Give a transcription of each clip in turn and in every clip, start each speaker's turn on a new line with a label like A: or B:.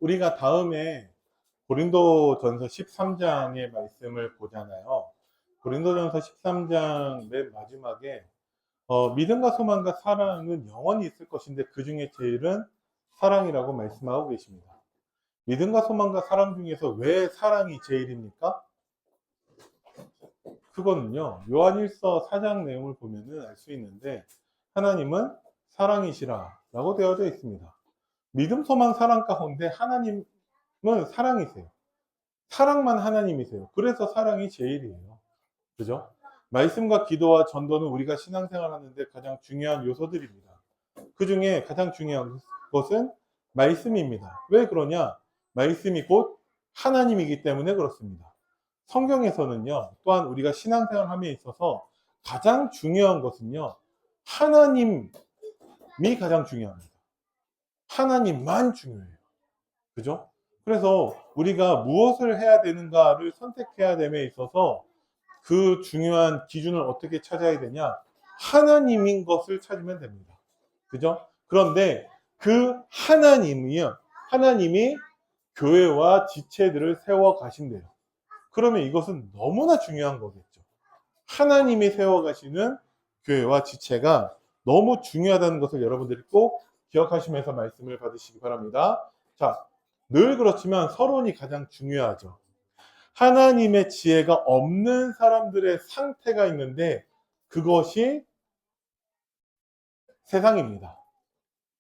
A: 우리가 다음에 고린도전서 13장의 말씀을 보잖아요. 고린도전서 13장 맨 마지막에 믿음과 소망과 사랑은 영원히 있을 것인데 그 중에 제일은 사랑이라고 말씀하고 계십니다. 믿음과 소망과 사랑 중에서 왜 사랑이 제일입니까? 그거는요, 요한일서 4장 내용을 보면은 알 수 있는데, 하나님은 사랑이시라 라고 되어져 있습니다. 믿음, 소망, 사랑 가운데 하나님은 사랑이세요. 사랑만 하나님이세요. 그래서 사랑이 제일이에요. 그죠? 말씀과 기도와 전도는 우리가 신앙생활 하는데 가장 중요한 요소들입니다. 그 중에 가장 중요한 것은 말씀입니다. 왜 그러냐? 말씀이 곧 하나님이기 때문에 그렇습니다. 성경에서는요, 또한 우리가 신앙생활 함에 있어서 가장 중요한 것은요, 하나님이 가장 중요합니다. 하나님만 중요해요. 그죠? 그래서 우리가 무엇을 해야 되는가를 선택해야 됨에 있어서 그 중요한 기준을 어떻게 찾아야 되냐? 하나님인 것을 찾으면 됩니다. 그죠? 그런데 그 하나님이요. 하나님이 교회와 지체들을 세워 가신대요. 그러면 이것은 너무나 중요한 거겠죠. 하나님이 세워 가시는 교회와 지체가 너무 중요하다는 것을 여러분들이 꼭 기억하시면서 말씀을 받으시기 바랍니다. 자, 늘 그렇지만 서론이 가장 중요하죠. 하나님의 지혜가 없는 사람들의 상태가 있는데 그것이 세상입니다.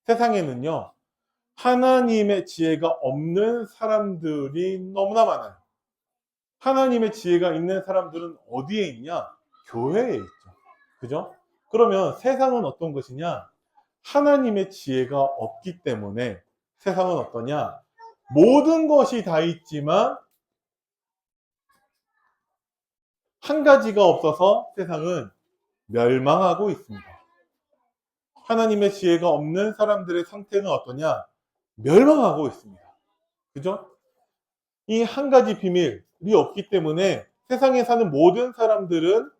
A: 세상에는요, 하나님의 지혜가 없는 사람들이 너무나 많아요. 하나님의 지혜가 있는 사람들은 어디에 있냐? 교회에 있죠. 그죠? 그러면 세상은 어떤 것이냐? 하나님의 지혜가 없기 때문에 세상은 어떠냐? 모든 것이 다 있지만 한 가지가 없어서 세상은 멸망하고 있습니다. 하나님의 지혜가 없는 사람들의 상태는 어떠냐? 멸망하고 있습니다. 그죠? 이 한 가지 비밀이 없기 때문에 세상에 사는 모든 사람들은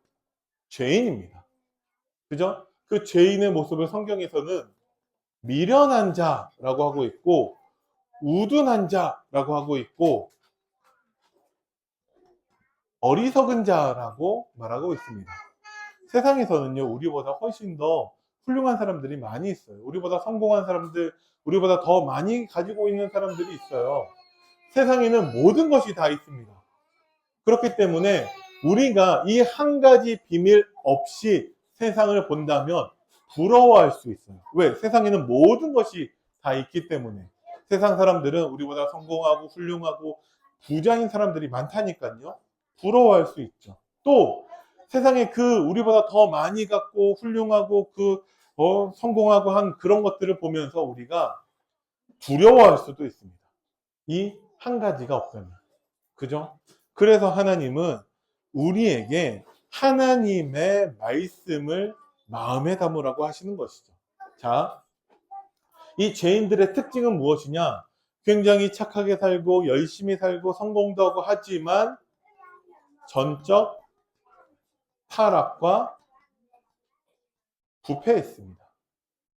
A: 죄인입니다. 그죠? 그 죄인의 모습을 성경에서는 미련한 자라고 하고 있고, 우둔한 자라고 하고 있고, 어리석은 자라고 말하고 있습니다. 세상에서는요, 우리보다 훨씬 더 훌륭한 사람들이 많이 있어요. 우리보다 성공한 사람들, 우리보다 더 많이 가지고 있는 사람들이 있어요. 세상에는 모든 것이 다 있습니다. 그렇기 때문에 우리가 이 한 가지 비밀 없이 세상을 본다면 부러워할 수 있어요. 왜? 세상에는 모든 것이 다 있기 때문에. 세상 사람들은 우리보다 성공하고 훌륭하고 부자인 사람들이 많다니까요. 부러워할 수 있죠. 또 세상에 그 우리보다 더 많이 갖고 훌륭하고 성공하고 한 그런 것들을 보면서 우리가 두려워할 수도 있습니다. 이 한 가지가 없다면. 그죠? 그래서 하나님은 우리에게 하나님의 말씀을 마음에 담으라고 하시는 것이죠. 자, 이 죄인들의 특징은 무엇이냐? 굉장히 착하게 살고 열심히 살고 성공도 하고 하지만 전적 타락과 부패했습니다.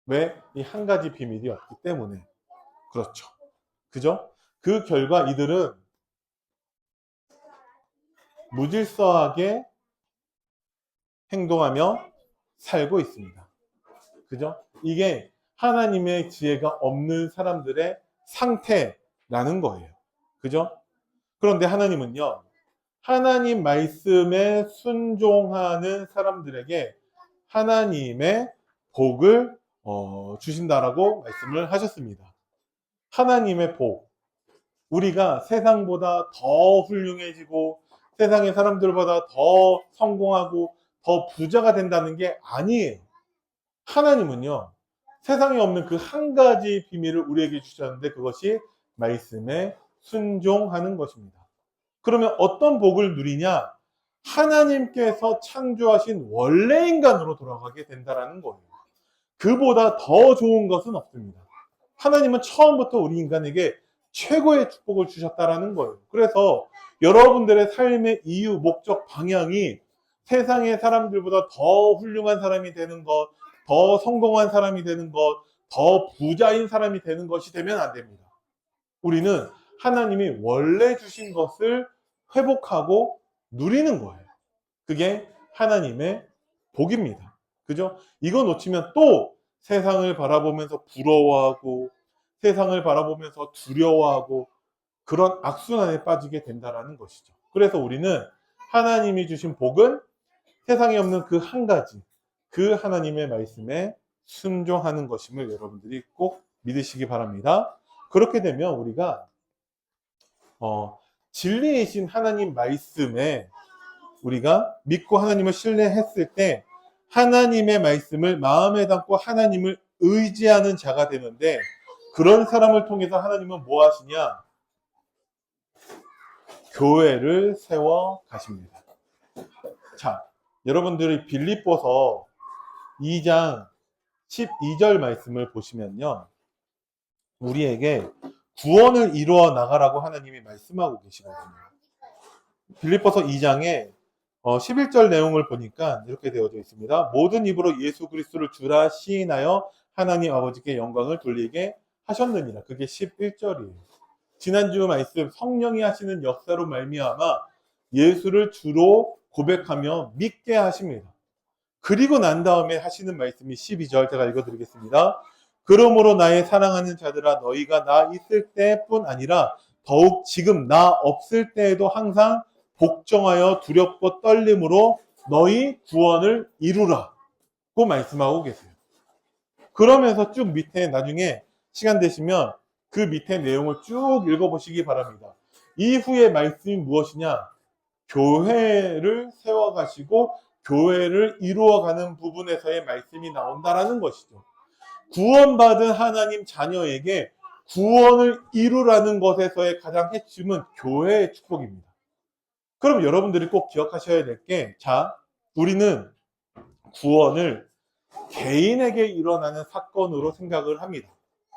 A: 왜? 이 한 가지 비밀이 없기 때문에. 그렇죠. 그죠? 그 결과 이들은 무질서하게 행동하며 살고 있습니다. 그죠? 이게 하나님의 지혜가 없는 사람들의 상태라는 거예요. 그죠? 그런데 하나님은요, 하나님 말씀에 순종하는 사람들에게 하나님의 복을 주신다라고 말씀을 하셨습니다. 하나님의 복. 우리가 세상보다 더 훌륭해지고 세상의 사람들보다 더 성공하고 더 부자가 된다는 게 아니에요. 하나님은요, 세상에 없는 그 한 가지 비밀을 우리에게 주셨는데 그것이 말씀에 순종하는 것입니다. 그러면 어떤 복을 누리냐? 하나님께서 창조하신 원래 인간으로 돌아가게 된다는 거예요. 그보다 더 좋은 것은 없습니다. 하나님은 처음부터 우리 인간에게 최고의 축복을 주셨다는 거예요. 그래서 여러분들의 삶의 이유, 목적, 방향이 세상의 사람들보다 더 훌륭한 사람이 되는 것, 더 성공한 사람이 되는 것, 더 부자인 사람이 되는 것이 되면 안 됩니다. 우리는 하나님이 원래 주신 것을 회복하고 누리는 거예요. 그게 하나님의 복입니다. 그죠? 이거 놓치면 또 세상을 바라보면서 부러워하고 세상을 바라보면서 두려워하고 그런 악순환에 빠지게 된다라는 것이죠. 그래서 우리는 하나님이 주신 복은 세상에 없는 그 한 가지, 그 하나님의 말씀에 순종하는 것임을 여러분들이 꼭 믿으시기 바랍니다. 그렇게 되면 우리가 진리이신 하나님 말씀에 우리가 믿고 하나님을 신뢰했을 때 하나님의 말씀을 마음에 담고 하나님을 의지하는 자가 되는데, 그런 사람을 통해서 하나님은 뭐 하시냐? 교회를 세워 가십니다. 자, 여러분들이 빌립보서 2장 12절 말씀을 보시면요, 우리에게 구원을 이루어 나가라고 하나님이 말씀하고 계시거든요. 빌립보서 2장에 11절 내용을 보니까 이렇게 되어져 있습니다. 모든 입으로 예수 그리스도를 주라 시인하여 하나님 아버지께 영광을 돌리게 하셨느니라. 그게 11절이에요. 지난주 말씀, 성령이 하시는 역사로 말미암아 예수를 주로 고백하며 믿게 하십니다. 그리고 난 다음에 하시는 말씀이 12절, 제가 읽어드리겠습니다. 그러므로 나의 사랑하는 자들아, 너희가 나 있을 때뿐 아니라 더욱 지금 나 없을 때에도 항상 복종하여 두렵고 떨림으로 너희 구원을 이루라고 말씀하고 계세요. 그러면서 쭉 밑에 나중에 시간 되시면 그 밑에 내용을 쭉 읽어보시기 바랍니다. 이후의 말씀이 무엇이냐? 교회를 세워가시고 교회를 이루어가는 부분에서의 말씀이 나온다라는 것이죠. 구원받은 하나님 자녀에게 구원을 이루라는 것에서의 가장 핵심은 교회의 축복입니다. 그럼 여러분들이 꼭 기억하셔야 될 게, 자, 우리는 구원을 개인에게 일어나는 사건으로 생각을 합니다.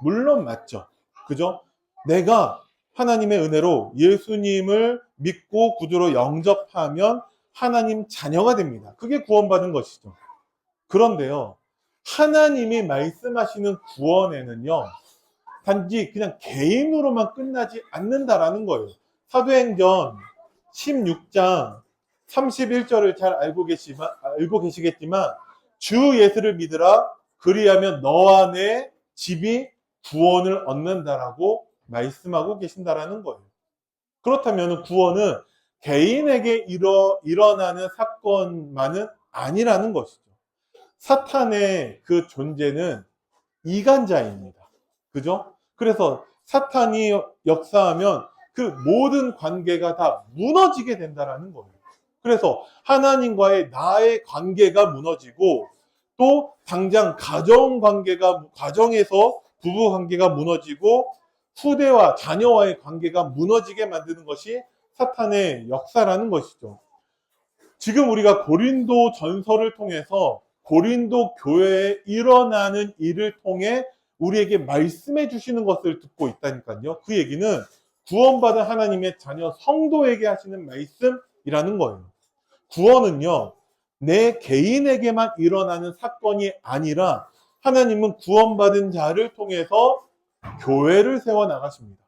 A: 물론 맞죠. 그죠? 내가 하나님의 은혜로 예수님을 믿고 구주로 영접하면 하나님 자녀가 됩니다. 그게 구원받은 것이죠. 그런데요, 하나님이 말씀하시는 구원에는요, 단지 그냥 개인으로만 끝나지 않는다라는 거예요. 사도행전 16장 31절을 잘 알고 계시겠지만, 주 예수를 믿으라, 그리하면 너와 내 집이 구원을 얻는다라고 말씀하고 계신다라는 거예요. 그렇다면 구원은 개인에게 일어나는 사건만은 아니라는 것이죠. 사탄의 그 존재는 이간자입니다. 그죠? 그래서 사탄이 역사하면 그 모든 관계가 다 무너지게 된다라는 거예요. 그래서 하나님과의 나의 관계가 무너지고, 또 당장 가정에서 부부 관계가 무너지고 후대와 자녀와의 관계가 무너지게 만드는 것이 사탄의 역사라는 것이죠. 지금 우리가 고린도 전서를 통해서 고린도 교회에 일어나는 일을 통해 우리에게 말씀해 주시는 것을 듣고 있다니까요. 그 얘기는 구원받은 하나님의 자녀 성도에게 하시는 말씀이라는 거예요. 구원은요, 내 개인에게만 일어나는 사건이 아니라 하나님은 구원받은 자를 통해서 교회를 세워 나가십니다.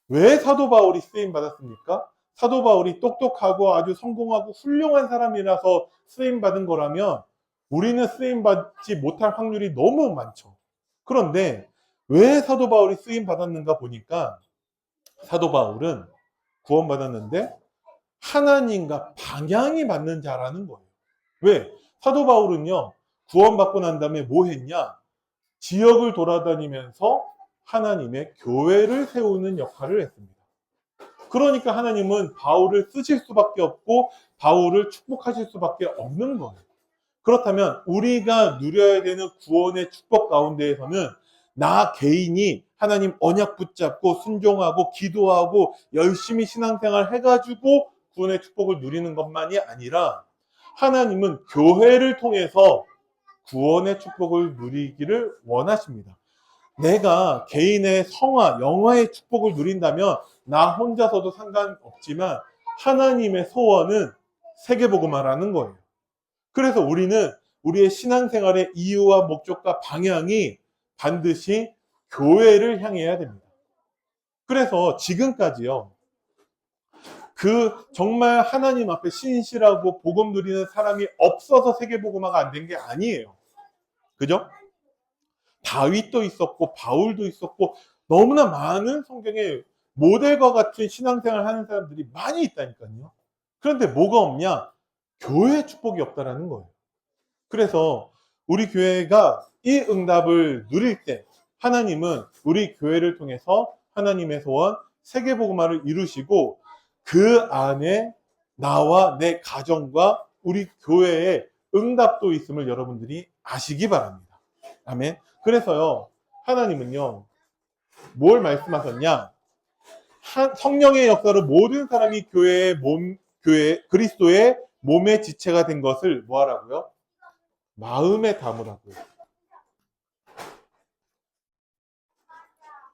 A: 왜 사도 바울이 쓰임 받았습니까? 사도 바울이 똑똑하고 아주 성공하고 훌륭한 사람이라서 쓰임 받은 거라면 우리는 쓰임 받지 못할 확률이 너무 많죠. 그런데 왜 사도 바울이 쓰임 받았는가 보니까, 사도 바울은 구원받았는데 하나님과 방향이 맞는 자라는 거예요. 왜? 사도 바울은요, 구원받고 난 다음에 뭐 했냐? 지역을 돌아다니면서 하나님의 교회를 세우는 역할을 했습니다. 그러니까 하나님은 바울을 쓰실 수밖에 없고 바울을 축복하실 수밖에 없는 거예요. 그렇다면 우리가 누려야 되는 구원의 축복 가운데에서는 나 개인이 하나님 언약 붙잡고 순종하고 기도하고 열심히 신앙생활 해가지고 구원의 축복을 누리는 것만이 아니라, 하나님은 교회를 통해서 구원의 축복을 누리기를 원하십니다. 내가 개인의 성화, 영화의 축복을 누린다면 나 혼자서도 상관없지만 하나님의 소원은 세계복음화라는 거예요. 그래서 우리는 우리의 신앙생활의 이유와 목적과 방향이 반드시 교회를 향해야 됩니다. 그래서 지금까지요, 그 정말 하나님 앞에 신실하고 복음 누리는 사람이 없어서 세계복음화가 안 된 게 아니에요. 그죠? 다윗도 있었고 바울도 있었고 너무나 많은 성경에 모델과 같은 신앙생활을 하는 사람들이 많이 있다니까요. 그런데 뭐가 없냐? 교회의 축복이 없다라는 거예요. 그래서 우리 교회가 이 응답을 누릴 때 하나님은 우리 교회를 통해서 하나님의 소원 세계복음화를 이루시고 그 안에 나와 내 가정과 우리 교회에 응답도 있음을 여러분들이 아시기 바랍니다. 아멘. 그래서요, 하나님은요, 뭘 말씀하셨냐? 성령의 역사로 모든 사람이 그리스도의 몸의 지체가 된 것을 뭐 하라고요? 마음에 담으라고요.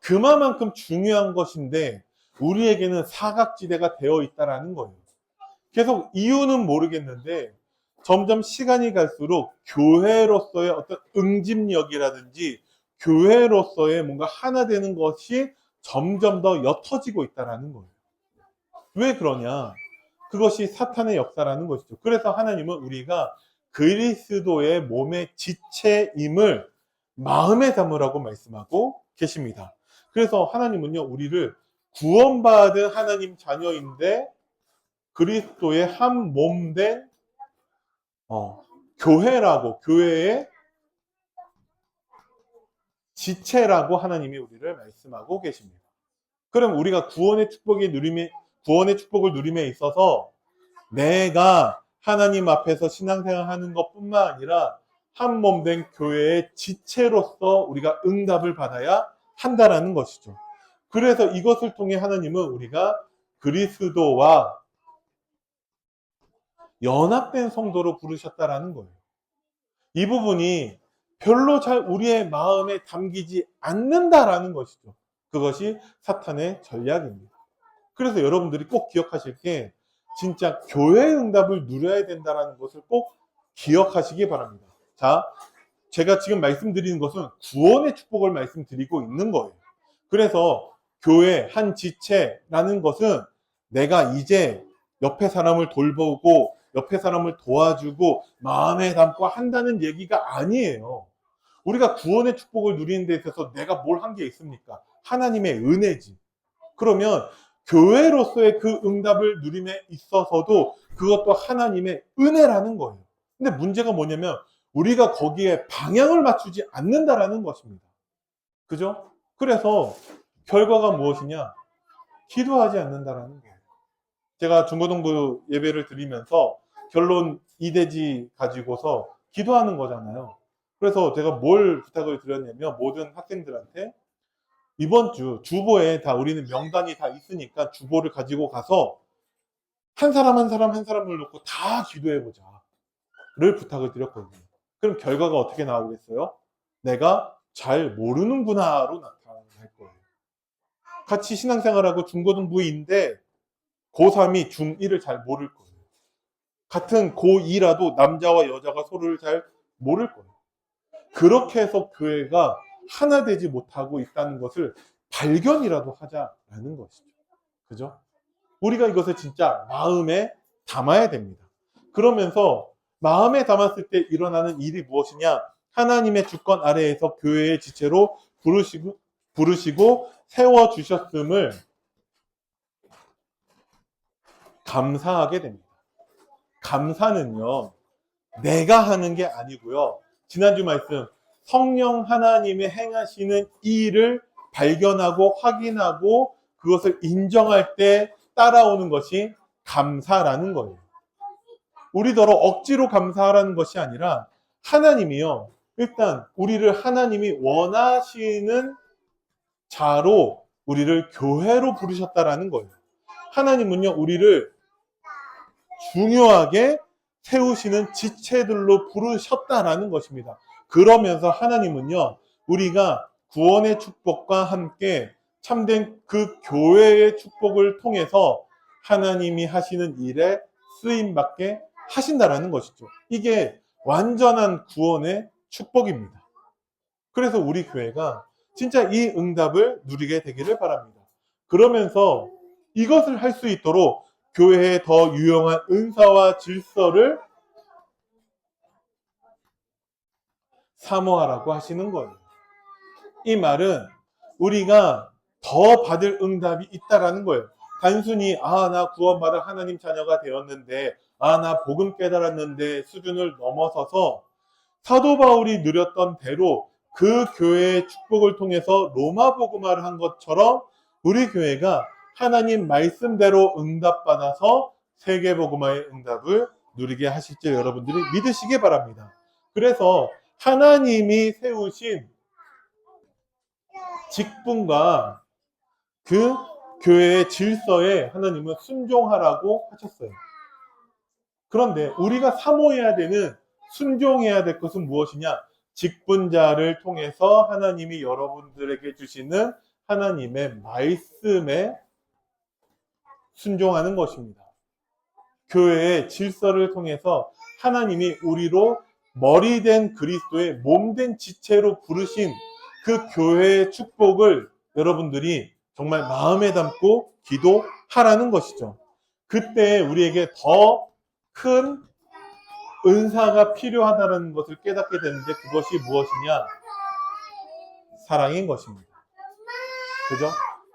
A: 그만큼 중요한 것인데 우리에게는 사각지대가 되어 있다라는 거예요. 계속 이유는 모르겠는데 점점 시간이 갈수록 교회로서의 어떤 응집력이라든지 교회로서의 뭔가 하나 되는 것이 점점 더 옅어지고 있다라는 거예요. 왜 그러냐? 그것이 사탄의 역사라는 것이죠. 그래서 하나님은 우리가 그리스도의 몸의 지체임을 마음에 담으라고 말씀하고 계십니다. 그래서 하나님은요, 우리를 구원받은 하나님 자녀인데 그리스도의 한 몸된 교회라고, 교회의 지체라고 하나님이 우리를 말씀하고 계십니다. 그럼 우리가 구원의 축복을 누림에 있어서 내가 하나님 앞에서 신앙생활 하는 것뿐만 아니라 한 몸 된 교회의 지체로서 우리가 응답을 받아야 한다라는 것이죠. 그래서 이것을 통해 하나님은 우리가 그리스도와 연합된 성도로 부르셨다라는 거예요. 이 부분이 별로 잘 우리의 마음에 담기지 않는다라는 것이죠. 그것이 사탄의 전략입니다. 그래서 여러분들이 꼭 기억하실 게 진짜 교회의 응답을 누려야 된다는 것을 꼭 기억하시기 바랍니다. 자, 제가 지금 말씀드리는 것은 구원의 축복을 말씀드리고 있는 거예요. 그래서 교회 한 지체라는 것은 내가 이제 옆에 사람을 돌보고 옆에 사람을 도와주고 마음에 담고 한다는 얘기가 아니에요. 우리가 구원의 축복을 누리는 데 있어서 내가 뭘 한 게 있습니까? 하나님의 은혜지. 그러면 교회로서의 그 응답을 누림에 있어서도 그것도 하나님의 은혜라는 거예요. 근데 문제가 뭐냐면 우리가 거기에 방향을 맞추지 않는다라는 것입니다. 그죠? 그래서 결과가 무엇이냐? 기도하지 않는다라는 거예요. 제가 중고등부 예배를 드리면서 결론 이대지 가지고서 기도하는 거잖아요. 그래서 제가 뭘 부탁을 드렸냐면 모든 학생들한테 이번 주 주보에 다 우리는 명단이 다 있으니까 주보를 가지고 가서 한 사람 한 사람 한 사람을 놓고 다 기도해보자 를 부탁을 드렸거든요. 그럼 결과가 어떻게 나오겠어요? 내가 잘 모르는구나로 나타날 거예요. 같이 신앙생활하고 중고등부인데 고3이 중1을 잘 모를 거예요. 같은 고2라도 남자와 여자가 서로를 잘 모를 거예요. 그렇게 해서 교회가 하나 되지 못하고 있다는 것을 발견이라도 하자라는 것이죠. 그죠? 우리가 이것을 진짜 마음에 담아야 됩니다. 그러면서 마음에 담았을 때 일어나는 일이 무엇이냐? 하나님의 주권 아래에서 교회의 지체로 부르시고 세워주셨음을 감사하게 됩니다. 감사는요, 내가 하는 게 아니고요. 지난주 말씀, 성령 하나님이 행하시는 이 일을 발견하고 확인하고 그것을 인정할 때 따라오는 것이 감사라는 거예요. 우리더러 억지로 감사하라는 것이 아니라 하나님이요, 일단 우리를 하나님이 원하시는 자로 우리를 교회로 부르셨다라는 거예요. 하나님은요, 우리를 중요하게 세우시는 지체들로 부르셨다라는 것입니다. 그러면서 하나님은요, 우리가 구원의 축복과 함께 참된 그 교회의 축복을 통해서 하나님이 하시는 일에 쓰임받게 하신다라는 것이죠. 이게 완전한 구원의 축복입니다. 그래서 우리 교회가 진짜 이 응답을 누리게 되기를 바랍니다. 그러면서 이것을 할 수 있도록 교회에 더 유용한 은사와 질서를 사모하라고 하시는 거예요. 이 말은 우리가 더 받을 응답이 있다라는 거예요. 단순히 나 구원받아 하나님 자녀가 되었는데 나 복음 깨달았는데 수준을 넘어서서 사도 바울이 누렸던 대로 그 교회의 축복을 통해서 로마 복음화를 한 것처럼 우리 교회가 하나님 말씀대로 응답받아서 세계 복음화의 응답을 누리게 하실 줄 여러분들이 믿으시기 바랍니다. 그래서 하나님이 세우신 직분과 그 교회의 질서에 하나님은 순종하라고 하셨어요. 그런데 우리가 사모해야 되는, 순종해야 될 것은 무엇이냐? 직분자를 통해서 하나님이 여러분들에게 주시는 하나님의 말씀에 순종하는 것입니다. 교회의 질서를 통해서 하나님이 우리로 머리된 그리스도의 몸된 지체로 부르신 그 교회의 축복을 여러분들이 정말 마음에 담고 기도하라는 것이죠. 그때 우리에게 더 큰 은사가 필요하다는 것을 깨닫게 되는데 그것이 무엇이냐? 사랑인 것입니다. 그죠?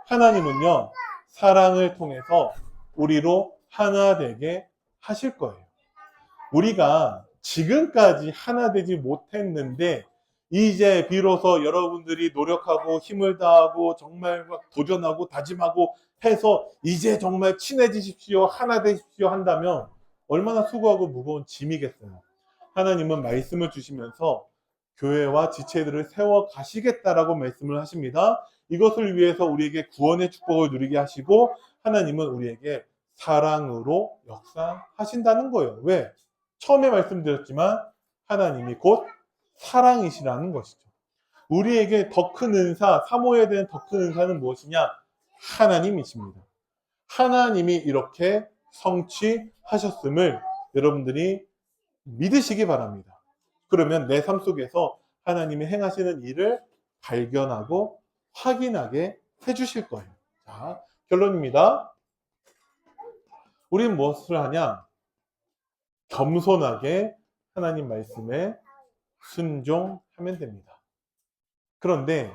A: 하나님은요, 사랑을 통해서 우리로 하나 되게 하실 거예요. 우리가 지금까지 하나 되지 못했는데 이제 비로소 여러분들이 노력하고 힘을 다하고 정말 막 도전하고 다짐하고 해서 이제 정말 친해지십시오, 하나 되십시오 한다면 얼마나 수고하고 무거운 짐이겠어요. 하나님은 말씀을 주시면서 교회와 지체들을 세워 가시겠다라고 말씀을 하십니다. 이것을 위해서 우리에게 구원의 축복을 누리게 하시고 하나님은 우리에게 사랑으로 역사하신다는 거예요. 왜? 처음에 말씀드렸지만 하나님이 곧 사랑이시라는 것이죠. 우리에게 더 큰 은사, 사모해야 되는 더 큰 은사는 무엇이냐? 하나님이십니다. 하나님이 이렇게 성취하셨음을 여러분들이 믿으시기 바랍니다. 그러면 내 삶 속에서 하나님이 행하시는 일을 발견하고 확인하게 해주실 거예요. 자, 결론입니다. 우리는 무엇을 하냐? 겸손하게 하나님 말씀에 순종하면 됩니다. 그런데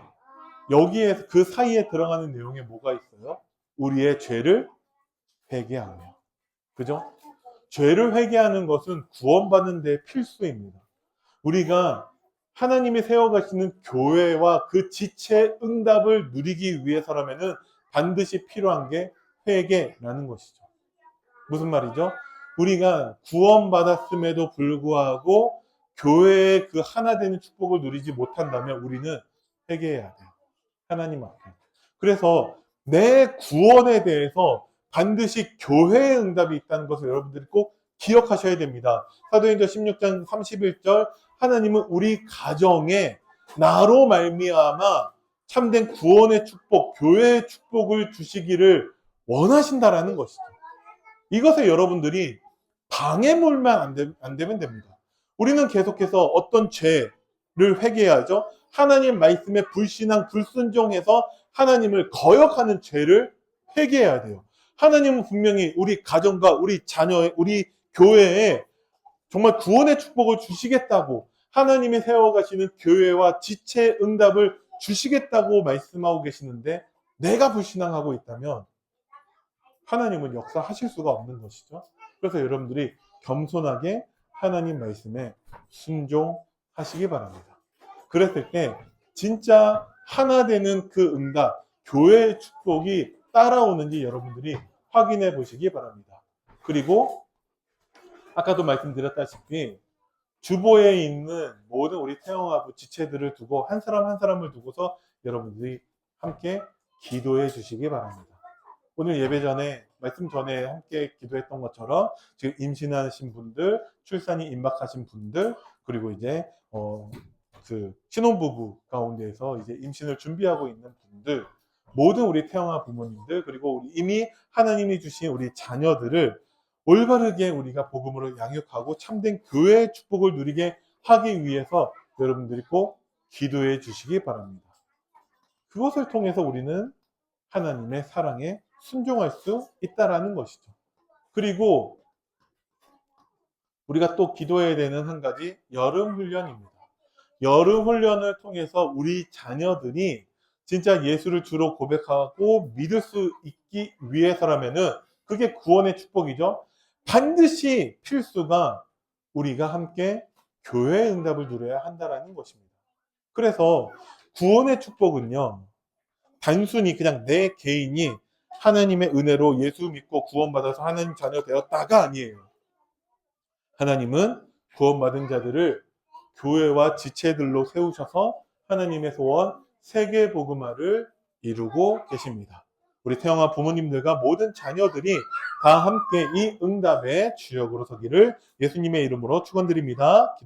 A: 여기에 그 사이에 들어가는 내용에 뭐가 있어요? 우리의 죄를 회개하며. 그죠? 죄를 회개하는 것은 구원받는 데 필수입니다. 우리가 하나님이 세워가시는 교회와 그 지체 응답을 누리기 위해서라면은 반드시 필요한 게 회개라는 것이죠. 무슨 말이죠? 우리가 구원받았음에도 불구하고 교회의 그 하나 되는 축복을 누리지 못한다면 우리는 회개해야 돼요. 하나님 앞에. 그래서 내 구원에 대해서 반드시 교회의 응답이 있다는 것을 여러분들이 꼭 기억하셔야 됩니다. 사도행전 16장 31절 하나님은 우리 가정에 나로 말미암아 참된 구원의 축복, 교회의 축복을 주시기를 원하신다라는 것이죠. 이것에 여러분들이 방해물만 안 되면 됩니다. 우리는 계속해서 어떤 죄를 회개해야죠. 하나님 말씀에 불신앙, 불순종해서 하나님을 거역하는 죄를 회개해야 돼요. 하나님은 분명히 우리 가정과 우리 자녀의, 우리 교회에 정말 구원의 축복을 주시겠다고, 하나님이 세워가시는 교회와 지체 응답을 주시겠다고 말씀하고 계시는데 내가 불신앙하고 있다면 하나님은 역사하실 수가 없는 것이죠. 그래서 여러분들이 겸손하게 하나님 말씀에 순종하시기 바랍니다. 그랬을 때 진짜 하나 되는 그 응답, 교회의 축복이 따라오는지 여러분들이 확인해 보시기 바랍니다. 그리고 아까도 말씀드렸다시피 주보에 있는 모든 우리 태영아부 지체들을 두고 한 사람 한 사람을 두고서 여러분들이 함께 기도해 주시기 바랍니다. 오늘 예배 전에, 말씀 전에 함께 기도했던 것처럼 지금 임신하신 분들, 출산이 임박하신 분들, 그리고 이제 그 신혼부부 가운데에서 이제 임신을 준비하고 있는 분들, 모든 우리 태영아 부모님들, 그리고 우리 이미 하나님이 주신 우리 자녀들을 올바르게 우리가 복음으로 양육하고 참된 교회의 축복을 누리게 하기 위해서 여러분들이 꼭 기도해 주시기 바랍니다. 그것을 통해서 우리는 하나님의 사랑에 순종할 수 있다라는 것이죠. 그리고 우리가 또 기도해야 되는 한 가지 여름 훈련입니다. 여름 훈련을 통해서 우리 자녀들이 진짜 예수를 주로 고백하고 믿을 수 있기 위해서라면은 그게 구원의 축복이죠. 반드시 필수가 우리가 함께 교회의 응답을 누려야 한다라는 것입니다. 그래서 구원의 축복은요, 단순히 그냥 내 개인이 하나님의 은혜로 예수 믿고 구원받아서 하나님 자녀 되었다가 아니에요. 하나님은 구원받은 자들을 교회와 지체들로 세우셔서 하나님의 소원 세계 복음화를 이루고 계십니다. 우리 태영아 부모님들과 모든 자녀들이 다 함께 이 응답의 주역으로 서기를 예수님의 이름으로 축원드립니다.